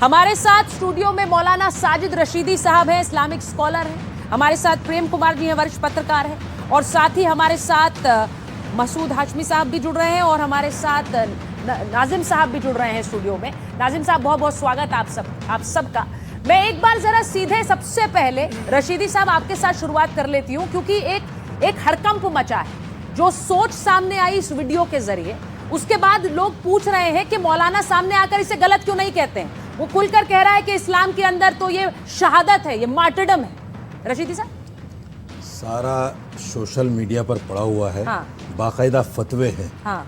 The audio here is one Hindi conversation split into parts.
हमारे साथ स्टूडियो में मौलाना साजिद रशीदी साहब हैं, इस्लामिक स्कॉलर हैं। हमारे साथ प्रेम कुमार जी हैं, वरिष्ठ पत्रकार हैं। और साथ ही हमारे साथ मसूद हाशमी साहब भी जुड़ रहे हैं और हमारे साथ नाजिम साहब भी जुड़ रहे हैं स्टूडियो में। नाजिम साहब, बहुत बहुत स्वागत आप सबका। मैं एक बार जरा सीधे सबसे पहले रशीदी साहब आपके साथ शुरुआत कर लेती हूँ, क्योंकि एक हड़कंप मचा है जो सोच सामने आई इस वीडियो के जरिए। उसके बाद लोग पूछ रहे हैं कि मौलाना सामने आकर इसे गलत क्यों नहीं कहते हैं। वो खुलकर कह रहा है कि इस्लाम के अंदर तो ये शहादत है, ये मार्टरडम है। रशीदी साहब, सारा सोशल मीडिया पर पड़ा हुआ है। हाँ। बाकायदा फतवे हैं। हाँ।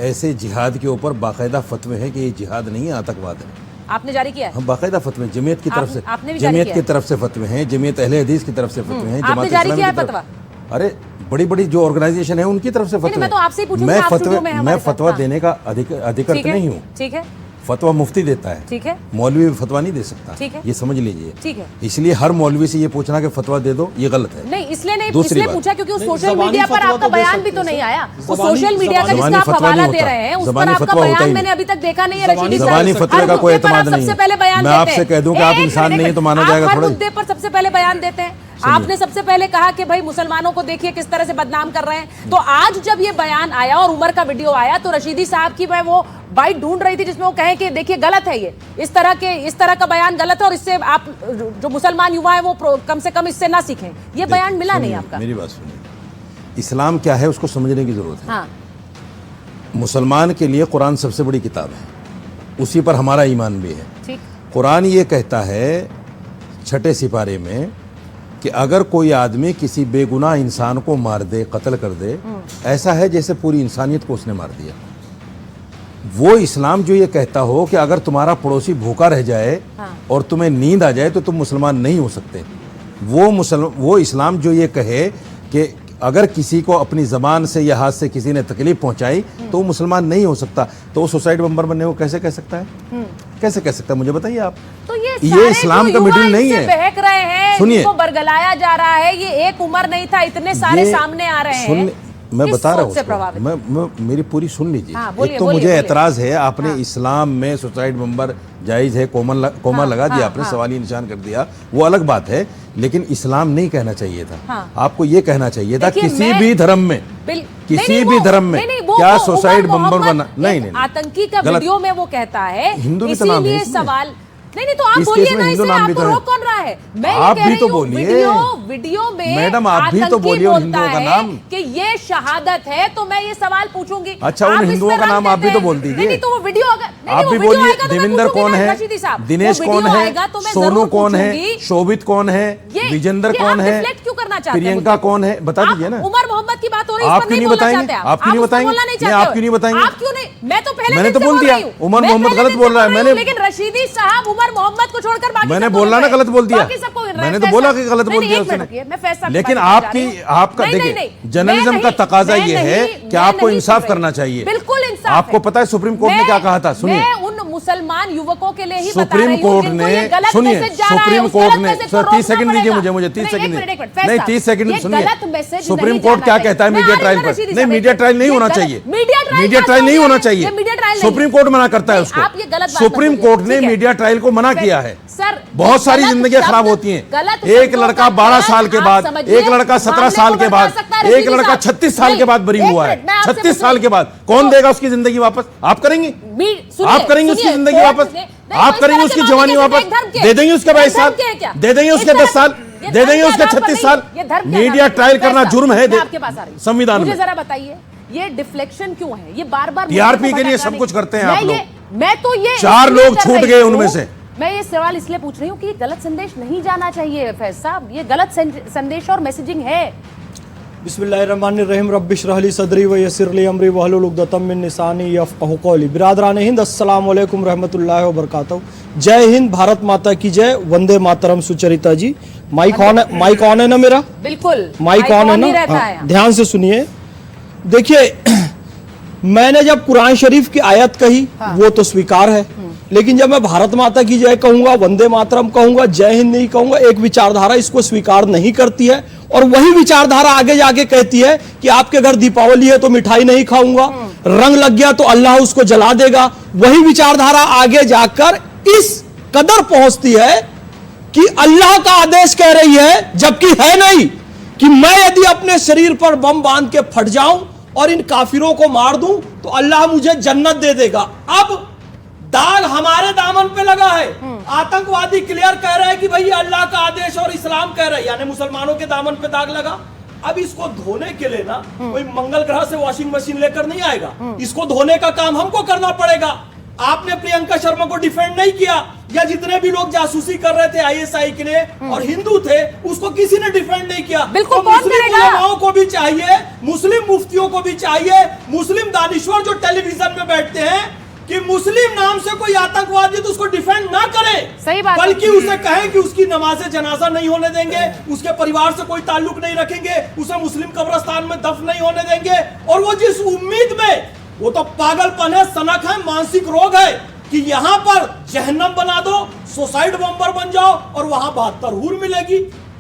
ऐसे जिहाद के ऊपर बाकायदा फतवे हैं कि ये जिहाद नहीं है, आतंकवाद है। आपने जारी किया है? हम बाकायदा फतवे जमीयत की तरफ से, आपने भी जारी जमीयत किया की है? तरफ से फतवे हैं, जमीयत अहले हदीस की तरफ से फतवे हैं, आपने जारी किया है फतवा? अरे बड़ी बड़ी जो ऑर्गेनाइजेशन है उनकी तरफ से फतवे। मैं तो आपसे ही पूछूंगी, आप स्टूडियो में हैं हमारे मैं साथ। फतवा हाँ। देने का अधिकृत नहीं हूँ। ठीक है। फतवा मुफ्ती देता है। ठीक है। मौलवी फतवा नहीं दे सकता। ठीक है। ये समझ लीजिए। ठीक है। इसलिए हर मौलवी से ये पूछना कि फतवा दे दो, ये गलत है। नहीं, इसलिए दूसरी इसलिए बात। पूछा क्योंकि सोशल मीडिया पर आपका बयान भी तो नहीं आया। वो सोशल मीडिया का ज़बानी जिसका आप फतवा हवाला नहीं दे होता। रहे हैं, उस पर ज़बानी आपका फतवा होता बयान ही मैंने नहीं। अभी तक देखा नहीं है। रशीदी ज़बानी साहब, फतवे का कोई एतमाद नहीं सबसे है। पहले बयान मैं देते आपसे हैं। कह दूं कि आप इंसान नहीं है तो माना जाएगा हर थोड़ा। मुद्दे पर सबसे पहले बयान देते हैं। आपने सबसे पहले कहा कि भाई मुसलमानों को देखिए किस तरह से बदनाम कर रहे हैं। तो आज जब ये बयान आया और उमर का वीडियो आया तो रशीदी साहब की मैं वो बाइट ढूंढ रही थी जिसमें वो कहें कि देखिए गलत है, ये इस तरह का बयान गलत है और इससे आप जो मुसलमान युवा है वो कम से कम इससे ना सीखें। ये बयान मिला नहीं आपका। मेरी बात सुनिए, इस्लाम क्या है उसको समझने की जरूरत है। हाँ। मुसलमान के लिए कुरान सबसे बड़ी किताब है, उसी पर हमारा ईमान भी है। ठीक। कुरान ये कहता है 6 सिपारे में कि अगर कोई आदमी किसी बेगुनाह इंसान को मार दे, कत्ल कर दे, ऐसा है जैसे पूरी इंसानियत को उसने मार दिया। वो इस्लाम जो ये कहता हो कि अगर तुम्हारा पड़ोसी भूखा रह जाए और तुम्हें नींद आ जाए तो तुम मुसलमान नहीं हो सकते। वो इस्लाम जो ये कहे कि अगर किसी को अपनी ज़बान से या हाथ से किसी ने तकलीफ पहुंचाई तो वो मुसलमान नहीं हो सकता, तो वो सुसाइड बम्बर बनने को कैसे कह सकता है? कैसे कह सकता है, मुझे बताइए आप। तो ये इस्लाम का मिडिल नहीं है। बहक रहे हैं, सुनिए, इनको बरगलाया जा रहा है। ये एक उम्र नहीं था, इतने सारे सामने आ रहे हैं। मैं बता रहा हूँ, मैं मेरी पूरी सुन लीजिए। हाँ, एक तो मुझे एतराज है, आपने इस्लाम में सुसाइड बम्बर जायज है, कोमा लगा दिया आपने, सवाली निशान कर दिया, वो अलग बात है। लेकिन इस्लाम नहीं कहना चाहिए था। आपको ये कहना चाहिए था किसी भी धर्म में, किसी भी धर्म में क्या सुसाइड बम्बर बना। नहीं, आतंकी का वीडियो में वो कहता है, हिंदू भी तो नाम है सवाल नहीं तो आप बोलिए ना, इसे आपको रोक कौन रहा है? मैं आप भी तो बोलिए। वीडियो में मैडम आप भी तो बोलिए उन हिंदुओं का नाम कि ये शहादत है, तो मैं ये सवाल पूछूंगी। अच्छा, उन हिंदुओं का नाम आप भी तो बोल दीजिए। नहीं तो वो वीडियो आप भी बोलिए। देवेंद्र कौन है, दिनेश कौन है, सोनू कौन है, शोभित कौन है, विजेंद्र कौन है, क्यों करना चाहते हैं? प्रियंका कौन है, बता दीजिए ना। उमर मोहम्मद की बात हो रही है, आप क्यों नहीं बताएंगे? आप क्यों नहीं बताएंगे? आप क्यों नहीं बताएंगे? आप क्यों नहीं? मैं तो पहले मैंने तो बोल दिया उमर मोहम्मद गलत बोल रहा है। मैंने, लेकिन रशीदी साहब उमर मोहम्मद को छोड़कर मैंने बोला ना गलत बोल दिया। मैंने तो बोला कि गलत बोल दिया उसने। लेकिन आपका देखिए, जर्नलिज्म का तकाजा ये है कि आपको इंसाफ करना चाहिए। बिल्कुल इंसाफ। आपको पता है सुप्रीम कोर्ट ने क्या कहा था? सुनिए, उन मुसलमान युवकों के लिए ही सुप्रीम कोर्ट ने, सुनिए, सुप्रीम कोर्ट ने, सर 30 सेकंड दीजिए मुझे 30 सेकंड नहीं 30 सेकंड सुनिए। सुप्रीम कोर्ट क्या कहता है मीडिया ट्रायल पर? नहीं, मीडिया ट्रायल नहीं होना चाहिए। मीडिया ट्रायल नहीं होना चाहिए। सुप्रीम कोर्ट मना करता है उसको। सुप्रीम कोर्ट ने मीडिया ट्रायल को मना किया है। सर, बहुत सारी जिंदगियां खराब होती हैं। एक लड़का 12 साल के बाद, एक लड़का 17 साल के बाद, एक लड़का 36 साल के बाद बरी हुआ है। 36 साल के बाद कौन देगा उसकी जिंदगी वापस? आप करेंगे? आप करेंगे उसकी जिंदगी वापस? आप करेंगे उसकी जवानी वापस? दे देंगे उसके 22 साल, दे देंगे उसके 10 साल, दे देंगे उसके 36 साल। मीडिया ट्रायल करना जुर्म है संविधान में। मुझे जरा बताइए, ये डिफ्लेक्शन क्यों है? ये बार-बार टीआरपी के लिए सब कुछ करते हैं आप लोग। मैं तो ये 4 लोग छूट गए उनमें से। मैं ये सवाल इसलिए पूछ रही हूँ कि गलत संदेश नहीं जाना चाहिए फैज साहब, ये गलत संदेश और मैसेजिंग है। बिस्मिल्लाहिर्रहमानिर्रहीम रब्बिश रह ली सदरी व यस्सिर ली अमरी वहलुल उक़दतम मिन लिसानी यफ़क़हू क़ौली। बिरादरान हिंद, अस्सलामु अलैकुम रहमतुल्लाहि व बरकातहू। जय हिंद, भारत माता की जय, वंदे मातरम। सुचरिता जी, माइक ऑन है ना मेरा? बिल्कुल माइक ऑन है ना? ध्यान से सुनिए। देखिए, मैंने जब कुरान शरीफ की आयत कही वो तो स्वीकार है, लेकिन जब मैं भारत माता की जय कहूंगा, वंदे मातरम कहूंगा, जय हिंद नहीं कहूंगा, एक विचारधारा इसको स्वीकार नहीं करती है। और वही विचारधारा आगे जाके कहती है कि आपके घर दीपावली है तो मिठाई नहीं खाऊंगा, रंग लग गया तो अल्लाह उसको जला देगा। वही विचारधारा आगे जाकर इस कदर पहुंचती है कि अल्लाह का आदेश कह रही है, जबकि है नहीं, कि मैं यदि अपने शरीर पर बम बांध के फट जाऊं और इन काफिरों को मार दूं तो अल्लाह मुझे जन्नत दे देगा। अब दाग हमारे दामन पे लगा है। आतंकवादी क्लियर कह रहे हैं कि भाई अल्लाह का आदेश और इस्लाम कह रहे हैं, यानी मुसलमानों के दामन पे दाग लगा। अब इसको धोने के लिए ना कोई मंगल ग्रह से वॉशिंग मशीन लेकर नहीं आएगा, इसको धोने का काम हमको करना पड़ेगा। आपने प्रियंका शर्मा को डिफेंड नहीं किया, या जितने भी लोग जासूसी कर रहे थे आईएसआई के लिए और हिंदू थे, उसको किसी ने डिफेंड नहीं किया। बिल्कुल, तो कौन मुस्लिम करेगा? उलमाओं को भी चाहिए, मुस्लिम मुफ्तियों को भी चाहिए, मुस्लिम दानिश्वर जो टेलीविजन में बैठते हैं, कि मुस्लिम नाम से कोई आतंकवादी तो उसको डिफेंड ना करे, सही बात, बल्कि उसे कहें कि उसकी नमाज़े जनाजा नहीं होने देंगे, उसके परिवार से कोई ताल्लुक नहीं रखेंगे, उसे मुस्लिम कब्रिस्तान में दफन नहीं होने देंगे। और वो जिस उम्मीद में, वो तो पागलपन है, सनक है, मानसिक रोग है कि यहां पर जहन्नम बना दो, सुसाइड बम्बर बन जाओ और वहां 72 हूर मिलेगी।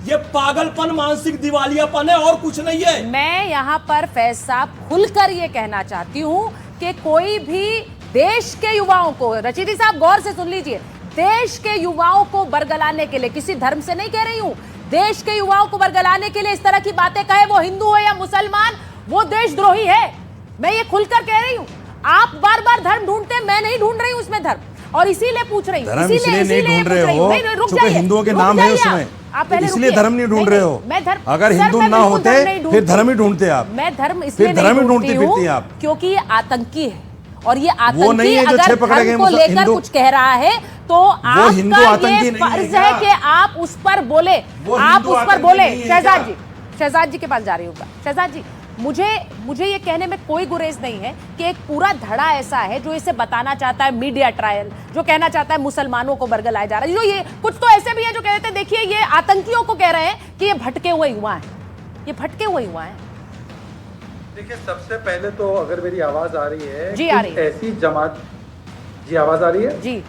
ये पागलपन, मानसिक दिवालियापन है और कुछ नहीं है। मैं यहाँ पर फैज साहब खुलकर ये कहना चाहती हूँ कि कोई भी देश के युवाओं को, रशीदी साहब गौर से सुन लीजिए, देश के युवाओं को बरगलाने के लिए, किसी धर्म से नहीं कह रही हूँ, देश के युवाओं को बरगलाने के लिए इस तरह की बातें कहे, वो हिंदू है या मुसलमान, वो देशद्रोही है। मैं ये खुलकर कह रही हूँ। आप बार बार धर्म ढूंढते हैं, मैं नहीं ढूंढ रही हूँ उसमें धर्म, और इसीलिए पूछ रही हूँ। धर्म इसलिए नहीं ढूंढ रहे हो क्योंकि हिंदुओं के नाम है उसमें, आप पहले इसलिए धर्म नहीं ढूंढ रहे हो। मैं धर्म, अगर हिंदू ना होते फिर धर्म ही ढूंढते आप। मैं धर्म इसलिए फिर धर्म ही ढूंढती नहीं फिरती आप, क्योंकि ये आतंकी है, और ये वो नहीं आतंकी है जो अगर 6 पकड़े गए धर्म को लेकर कुछ कह रहा है तो हिंदू आपका आतंकी ये नहीं है फर्ज क्या? है कि आप उस पर बोले, आप उस पर बोले। शहजाद जी के पास जा रही हूँ। शहजाद जी, मुझे ये कहने में कोई गुरेज नहीं है कि एक पूरा धड़ा ऐसा है जो इसे बताना चाहता है मीडिया ट्रायल, जो कहना चाहता है मुसलमानों को बरगलाया जा रहा है। जो ये कुछ तो ऐसे भी है जो कहते हैं देखिए ये आतंकियों को कह रहे हैं कि ये भटके हुए युवा हैं, ये भटके हुए युवा हैं। देखिए, सबसे पहले तो अगर मेरी आवाज आ रही है जी, आ रही है। ऐसी जमात, जी आवाज आ रही है जी।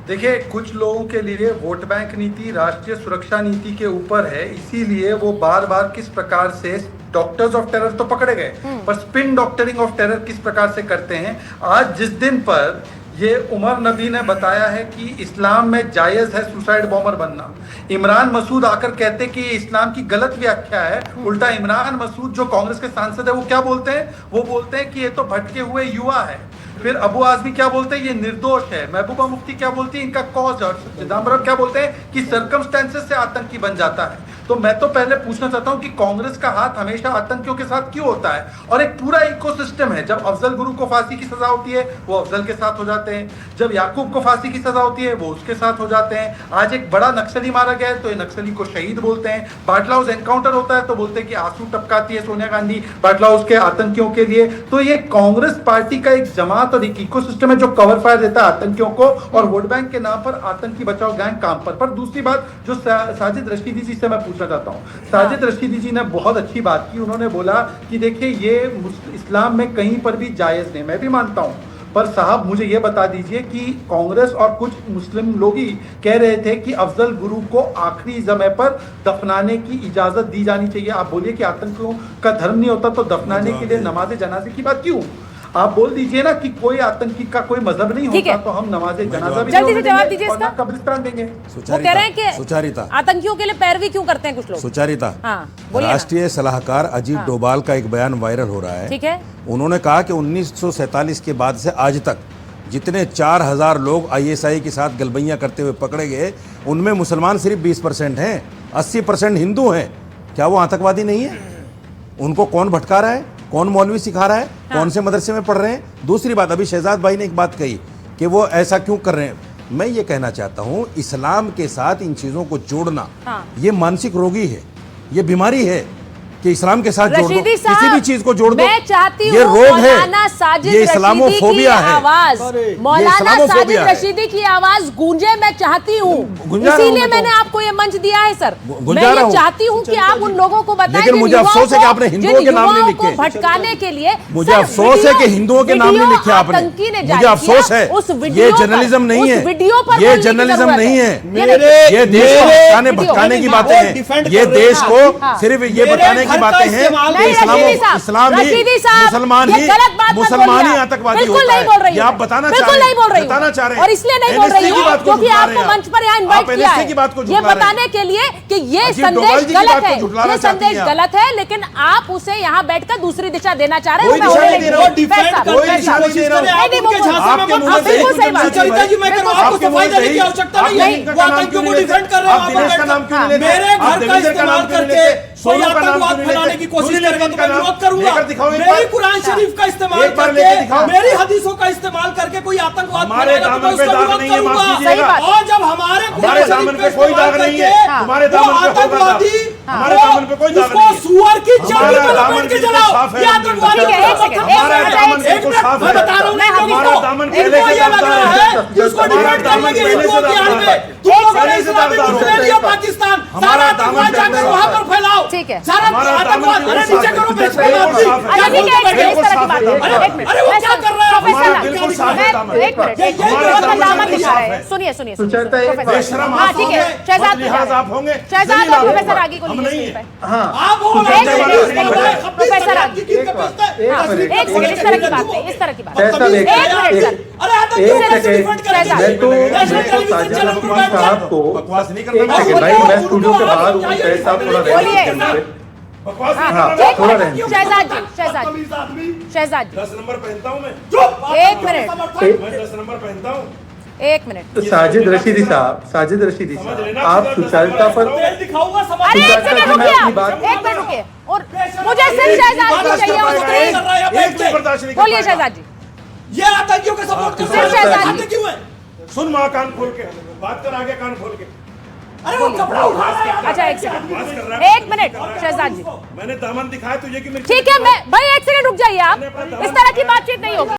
देखिए, कुछ लोगों के लिए वोट बैंक नीति राष्ट्रीय सुरक्षा नीति के ऊपर है, इसीलिए वो बार बार किस प्रकार से डॉक्टर्स ऑफ टेरर तो पकड़े गए, पर स्पिन डॉक्टरिंग ऑफ टेरर किस प्रकार से करते हैं। आज जिस दिन पर ये उमर नबी ने बताया है कि इस्लाम में जायज़ है सुसाइड बॉम्बर बनना, इमरान मसूद आकर कहते कि ये इस्लाम की गलत व्याख्या है, उल्टा इमरान मसूद जो कांग्रेस के सांसद है वो क्या बोलते हैं, वो बोलते हैं कि ये तो भटके हुए युवा है। फिर अबू आजमी क्या बोलते हैं, ये निर्दोष है। महबूबा मुफ्ती क्या बोलती है, इनका कॉज, और चिदम्बरम क्या बोलते हैं कि सर्कमस्टेंसेस से आतंकी बन जाता है। तो मैं तो पहले पूछना चाहता हूं कि कांग्रेस का हाथ हमेशा आतंकियों के साथ क्यों होता है। और एक पूरा इकोसिस्टम है, जब अफजल गुरु को फांसी की सजा होती है वो अफजल के साथ हो जाते हैं, जब याकूब को फांसी की सजा होती है वो उसके साथ हो जाते हैं। आज एक बड़ा नक्सली मारा गया है तो ये नक्सली को शहीद बोलते हैं। बाटला हाउस एनकाउंटर होता है तो बोलते हैं कि आंसू टपकाती है सोनिया गांधी बाटला हाउस के आतंकियों के लिए। तो ये कांग्रेस पार्टी का एक जमात और एक इकोसिस्टम है जो कवर फायर देता है आतंकियों को, और वोट बैंक के नाम पर आतंकी बचाओ गैंग काम पर दूसरी बात जो साजिद रशीदी जी से मैं पूछना चाहता हूँ, साजिद रशीदी जी ने बहुत अच्छी बात की। उन्होंने बोला कि देखिए ये इस्लाम में कहीं पर भी जायज़ नहीं, मैं भी मानता हूँ, पर साहब मुझे ये बता दीजिए कि कांग्रेस और कुछ मुस्लिम लोग ही कह रहे थे कि अफजल गुरु को आखिरी समय पर दफनाने की इजाजत दी जानी चाहिए। आप बोलिए कि आतंकियों का धर्म नहीं होता तो दफनाने के लिए नमाज जनाजे की बात क्यों? आप बोल दीजिए ना कि कोई आतंकी का कोई मजहब नहीं होता तो हम नमाज जनाजा भी जल्दी से जवाब दीजिए और ना कब्रिस्तान देंगे। वो कह रहे हैं कि सुचारिता, आतंकियों के लिए पैरवी क्यों करते हैं कुछ लोग। सुचारिता, राष्ट्रीय सलाहकार अजीत डोभाल का एक बयान वायरल हो रहा है। ठीक है, उन्होंने कहा कि 1947 के बाद से आज तक जितने 4000 लोग आईएसआई के साथ गलबैयां करते हुए पकड़े गए उनमें मुसलमान सिर्फ 20% हैं, 80% हिंदू हैं। क्या वो आतंकवादी नहीं है? उनको कौन भटका रहा है, कौन मौलवी सिखा रहा है, कौन से मदरसे में पढ़ रहे हैं? दूसरी बात, अभी शहजाद भाई ने एक बात कही कि वो ऐसा क्यों कर रहे हैं। मैं ये कहना चाहता हूं इस्लाम के साथ इन चीजों को जोड़ना ये मानसिक रोगी है, ये बीमारी है कि इस्लाम के साथ जोड़ दो, किसी भी चीज को जोड़ दो, मैं चाहती ये रोग है, ये इस्लामोफोबिया है। मौलाना साजिद रशीदी की आवाज गूंजे, मैं चाहती हूँ, इसीलिए मैंने आपको ये मंच दिया है सर। मैं ये चाहती हूँ कि आप उन लोगों को बताएं, लेकिन मुझे अफसोस है कि आपने हिंदुओं के नाम नहीं लिखे, भटकाने के लिए मुझे अफसोस है कि हिंदुओं के नाम नहीं लिखे आपने, मुझे अफसोस है। ये जर्नलिज्म नहीं है, ये जर्नलिज्म नहीं है, ये देश को भटकाने की बातें हैं, ये देश को सिर्फ ये बताने की घर का बातें हैं इस्तेमाल कि रशीदी साहब, इस्लाम ही रशीदी साहब, मुसलमान ये ही गलत बात मत मुसलमान ही बोलिए आप। आतंकवादी बिल्कुल होता नहीं बोल है रही ये हूँ। आप बताना चाह बिल्कुल रहे नहीं बोल हैं रही हूँ। बताना चाह रहे हैं और इसलिए नहीं बोल रही NSA की हूँ बात को क्योंकि झुठला आपको रहे हैं मंच पर यहाँ आप। इनवाइट आप किया NSA की बात को है ये झुठला रहे हैं। बताने के लिए कि ये अजीत डोभाल संदेश जी की गलत बात को है, झुठलाना ये चाहती संदेश हैं आप। गलत है, लेकिन आप उसे यहाँ बैठकर दूसरी दिशा देना चाह रहे कोई हैं। दिशा नहीं दे रहा हूँ। डिफेंड पैसा, कोई करने की दिशा नहीं कोशिश दे रहा करें, हूँ। आप उनके झांसे में आपके मत मुंह फंसे। से ही बिल्कुल सही बात है। सुचरिता जी, मैं कह रहा हूँ, आपको आपके मुंह सफाई से देने ही की आवश्यकता आप नहीं है। दिनेश वो का नाम आतंकियों क्यों को नहीं डिफेंड लेते? कर रहे हो, आप दिनेश का नाम क्यों नहीं लेते? मेरे आप घर का देवेंद्र का नाम इस्तेमाल क्यों नहीं करके लेते? कोई सोनू का नाम आतंकवाद क्यों नहीं फैलाने लेते? की कोशिश क्यों नहीं करेगा लेते तो मैं इनका विरोध नाम? करूंगा। लेकर दिखाओ एक मेरी बार। कुरान शरीफ का इस्तेमाल एक बार लेकर दिखाओ। करके, मेरी हदीसों का इस्तेमाल करके कोई आतंकवाद हमारे फैलाएगा तो मैं दामन पे उसका दाग विरोध नहीं है, माफ करूंगा। कीजिएगा। और जब हमारे हमारे दामन पे कोई दाग नहीं है, तुम्हारे दामन पे होगा दाग। हमारे दामन पे कोई दाग उसको नहीं है। सुअर की चर्बी हमारा पे दामन लपेट के बिल्कुल जलाओ। साफ है, ये आतंकवादी ठीक है, एक सेकंड, एक हमारा सेकंड, दामन एक बिल्कुल मिनट। साफ मैं है। बता रहा हूँ, मैं नहीं हमारा दामन इनको पहले से ये लग दागदार रहा है। है कि उसको हमारा डिफेंड करने दामन के पहले हिंदुओं से के हाल दागदार में है। तुम लोगों ने पहले से इस्लामिक दागदार मुल्क है। ले लिया पाकिस्तान। हमारा सारा दामन आतंकवाद जाकर पहले वहां से पर फैलाओ। ठीक है। सारा हमारा आतंकवाद दामन अरे बिल्कुल नीचे साफ करो, है। बेच बिल्कुल करो। साफ है। अच्छा ठीक है, क्या इस तरह की बात बिल्कुल है। साफ एक मिनट, अरे वो क्या कर रहा है? प्रोफेसर हमारा बिल्कुल साफ है दामन। एक मिनट, एक हमारा मिनट, दामन दामन बिल्कुल दिखा रहे साफ हैं। है। सुनिए सुनिए सुचरिता, एक प्रोफेसर। बेशरम हाँ आप ठीक है, होंगे, शहजाद बदलिहाज आप होंगे, शहजाद जलील और आप प्रोफेसर होंगे। आगे को हम लीजिए नहीं स्क्रीन है। पे। हाँ आप हो एक मिनट, एक एक मिनट, प्रोफेसर आगे। हाँ, एक सेकंड, इस तरह की बात नहीं, इस तरह की बात नहीं। शहजाद, एक मिनट सर, अरे आतंकियों को कैसे डिफेंड करेगा? शहजाद। मैं तो नेशनल साजिद टेलीविजन चैनल पर बैठ साहब कर को बकवास नहीं एक करना सेकंड भाई, मैं स्टूडियो के बाहर हूँ, शहजाद साहब थोड़ा बोलिए। रहने बकवास नहीं हाँ, करना। एक थोड़ा मिनट, रहने। शहजाद जी, शहजाद जी, शहजाद जी, 10 नंबर पहनता हूँ मैं। एक मिनट, मैं 10 नंबर पहनता हूँ। एक मिनट। साजिद रशीदी साहब, आप सुचरिता पर दिखाऊंगा समझ। अरे एक सुचरिता सेकंड जी, मैं रुकिए अपनी आप, बात- एक मिनट रुकिए। और मुझे सिर्फ शहजाद जी चाहिए ऑन स्क्रीन। एक भी बर्दाश्त नहीं कर बोलिए पाएगा। शहजाद जी। ये आतंकियों के सपोर्ट कर सिर्फ शहजाद जी। आते क्यों है? सुन माँ कान खोल के बात कर, आगे कान खोल के अरे वो कपड़ा उठा रहा है। अच्छा एक सेकंड, बकवास कर रहा है। एक मिनट शहजाद जी। मैंने दामन दिखाया तुझे कि मेरी ठीक है, मैं भाई एक सेकंड रुक जाइए आप, इस तरह की बातचीत नहीं होगी।